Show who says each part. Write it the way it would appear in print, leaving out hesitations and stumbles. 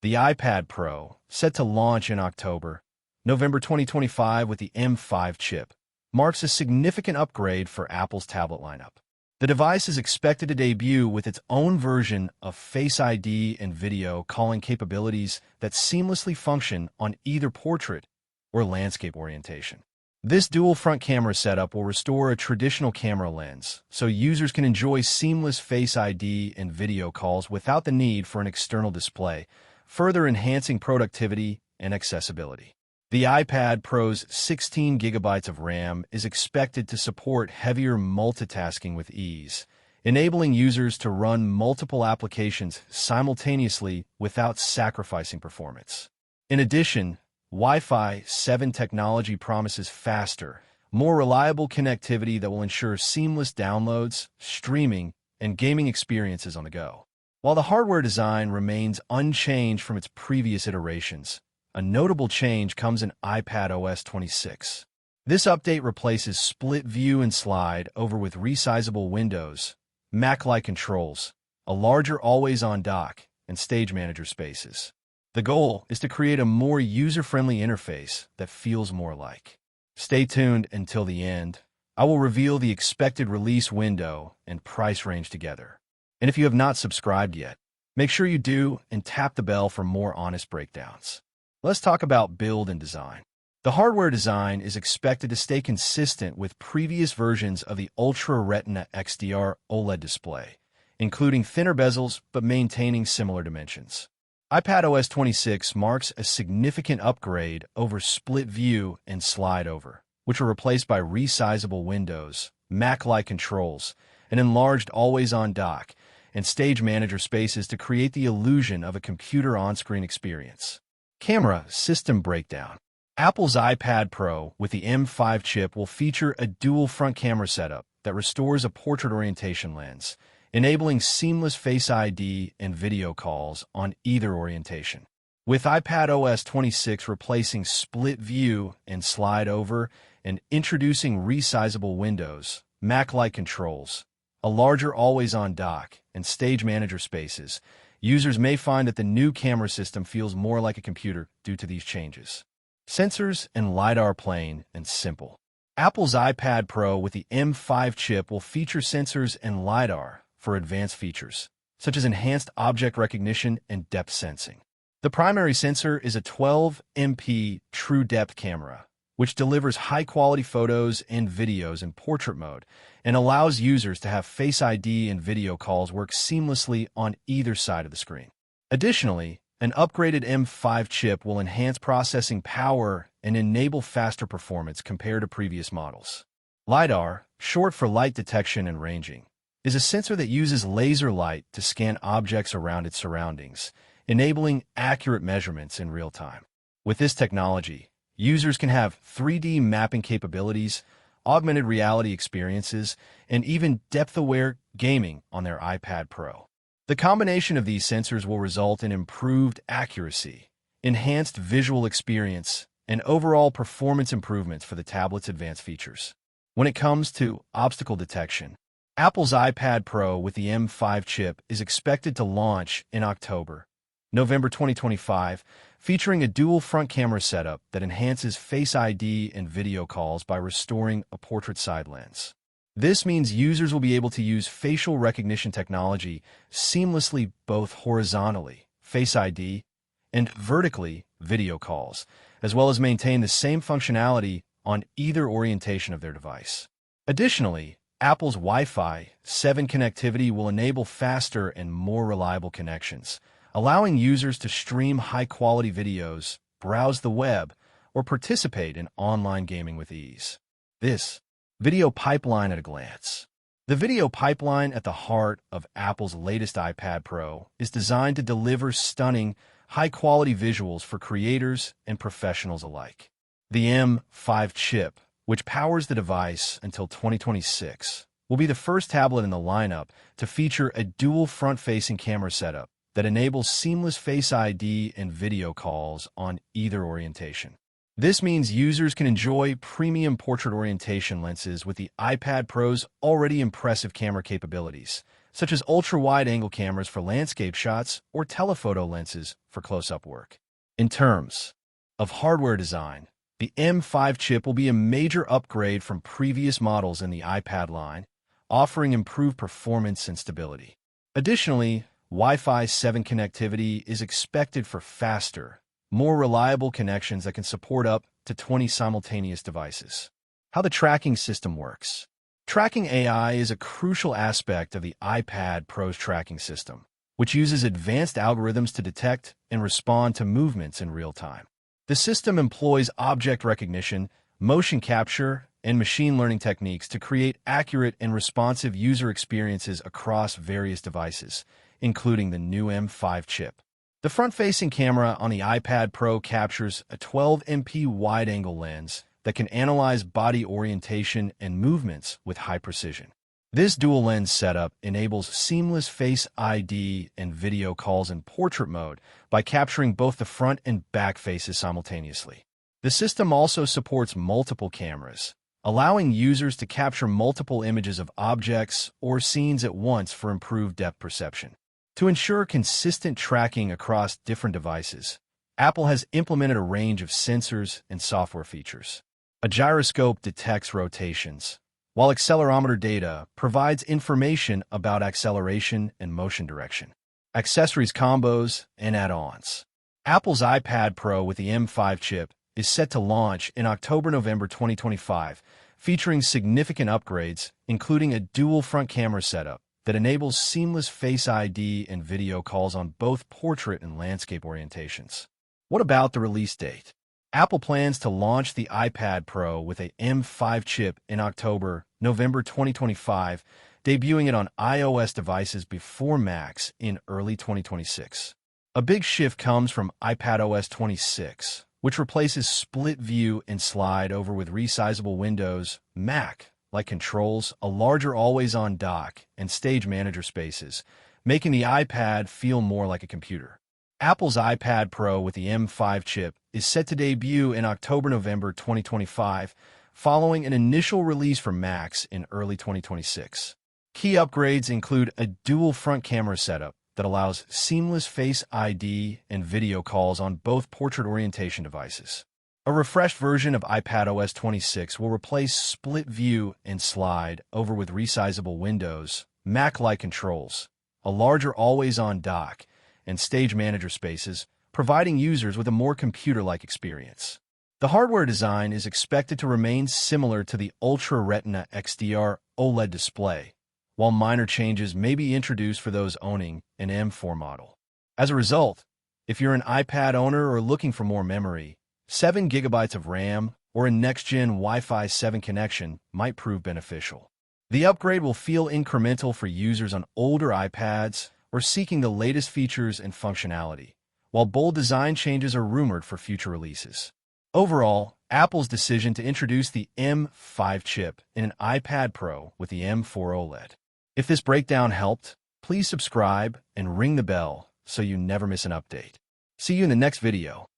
Speaker 1: The iPad Pro, set to launch in October, November 2025 with the M5 chip, marks a significant upgrade for Apple's tablet lineup. The device is expected to debut with its own version of Face ID and video calling capabilities that seamlessly function on either portrait or landscape orientation. This dual front camera setup will restore a traditional camera lens, so users can enjoy seamless Face ID and video calls without the need for an external display, further enhancing productivity and accessibility. The iPad Pro's 16 gigabytes of RAM is expected to support heavier multitasking with ease, enabling users to run multiple applications simultaneously without sacrificing performance. In addition, Wi-Fi 7 technology promises faster, more reliable connectivity that will ensure seamless downloads, streaming, and gaming experiences on the go. While the hardware design remains unchanged from its previous iterations, a notable change comes in iPadOS 26. This update replaces split view and slide over with resizable windows, Mac-like controls, a larger always-on dock, and stage manager spaces. The goal is to create a more user-friendly interface that feels more like. Stay tuned until the end. I will reveal the expected release window and price range together. And if you have not subscribed yet, make sure you do and tap the bell for more honest breakdowns. Let's talk about build and design. The hardware design is expected to stay consistent with previous versions of the Ultra Retina XDR OLED display, including thinner bezels but maintaining similar dimensions. iPadOS 26 marks a significant upgrade over split view and slide over, which were replaced by resizable windows, Mac-like controls, an enlarged always-on dock, and stage manager spaces to create the illusion of a computer on-screen experience. Camera system breakdown. Apple's iPad Pro with the M5 chip will feature a dual front camera setup that restores a portrait orientation lens, enabling seamless Face ID and video calls on either orientation. With iPadOS 26 replacing split view and slide over and introducing resizable windows, Mac-like controls, a larger always-on dock, and stage manager spaces, users may find that the new camera system feels more like a computer due to these changes. Sensors and LiDAR plain and simple. Apple's iPad Pro with the M5 chip will feature sensors and LiDAR for advanced features, such as enhanced object recognition and depth sensing. The primary sensor is a 12MP true depth camera, which delivers high-quality photos and videos in portrait mode and allows users to have Face ID and video calls work seamlessly on either side of the screen. Additionally, an upgraded M5 chip will enhance processing power and enable faster performance compared to previous models. LiDAR, short for light detection and ranging, is a sensor that uses laser light to scan objects around its surroundings, enabling accurate measurements in real time. With this technology, users can have 3D mapping capabilities, augmented reality experiences, and even depth-aware gaming on their iPad Pro. The combination of these sensors will result in improved accuracy, enhanced visual experience, and overall performance improvements for the tablet's advanced features. When it comes to obstacle detection, Apple's iPad Pro with the M5 chip is expected to launch in October, November 2025, featuring a dual front camera setup that enhances Face ID and video calls by restoring a portrait side lens. This means users will be able to use facial recognition technology seamlessly both horizontally, Face ID, and vertically, video calls, as well as maintain the same functionality on either orientation of their device. Additionally, Apple's Wi-Fi 7 connectivity will enable faster and more reliable connections, allowing users to stream high-quality videos, browse the web, or participate in online gaming with ease. This video pipeline at a glance. The video pipeline at the heart of Apple's latest iPad Pro is designed to deliver stunning, high-quality visuals for creators and professionals alike. The M5 chip, which powers the device until 2026, will be the first tablet in the lineup to feature a dual front-facing camera setup that enables seamless Face ID and video calls on either orientation. This means users can enjoy premium portrait orientation lenses with the iPad Pro's already impressive camera capabilities, such as ultra-wide-angle cameras for landscape shots or telephoto lenses for close-up work. In terms of hardware design, the M5 chip will be a major upgrade from previous models in the iPad line, offering improved performance and stability. Additionally, Wi-Fi 7 connectivity is expected for faster, more reliable connections that can support up to 20 simultaneous devices. How the tracking system works. Tracking AI is a crucial aspect of the iPad Pro's tracking system, which uses advanced algorithms to detect and respond to movements in real time. The system employs object recognition, motion capture, and machine learning techniques to create accurate and responsive user experiences across various devices, including the new M5 chip. The front-facing camera on the iPad Pro captures a 12MP wide-angle lens that can analyze body orientation and movements with high precision. This dual-lens setup enables seamless Face ID and video calls in portrait mode by capturing both the front and back faces simultaneously. The system also supports multiple cameras, allowing users to capture multiple images of objects or scenes at once for improved depth perception. To ensure consistent tracking across different devices, Apple has implemented a range of sensors and software features. A gyroscope detects rotations, while accelerometer data provides information about acceleration and motion direction. Accessories combos and add-ons. Apple's iPad Pro with the M5 chip is set to launch in October-November 2025, featuring significant upgrades, including a dual front camera setup that enables seamless Face ID and video calls on both portrait and landscape orientations. What about the release date? Apple plans to launch the iPad Pro with a M5 chip in October-November 2025, debuting it on iOS devices before Macs in early 2026. A big shift comes from iPadOS 26, which replaces split view and slide over with resizable windows, Mac-like controls, a larger always-on dock, and stage manager spaces, making the iPad feel more like a computer. Apple's iPad Pro with the M5 chip is set to debut in October-November 2025, following an initial release for Macs in early 2026. Key upgrades include a dual front camera setup that allows seamless Face ID and video calls on both portrait orientation devices. A refreshed version of iPadOS 26 will replace split view and slide over with resizable windows, Mac-like controls, a larger always-on dock, and stage manager spaces, providing users with a more computer-like experience. The hardware design is expected to remain similar to the Ultra Retina XDR OLED display, while minor changes may be introduced for those owning an M4 model. As a result, if you're an iPad owner or looking for more memory, 7 GB of RAM or a next-gen Wi-Fi 7 connection might prove beneficial. The upgrade will feel incremental for users on older iPads or seeking the latest features and functionality, while bold design changes are rumored for future releases. Overall, Apple's decision to introduce the M5 chip in an iPad Pro with the M4 OLED. If this breakdown helped, please subscribe and ring the bell so you never miss an update. See you in the next video.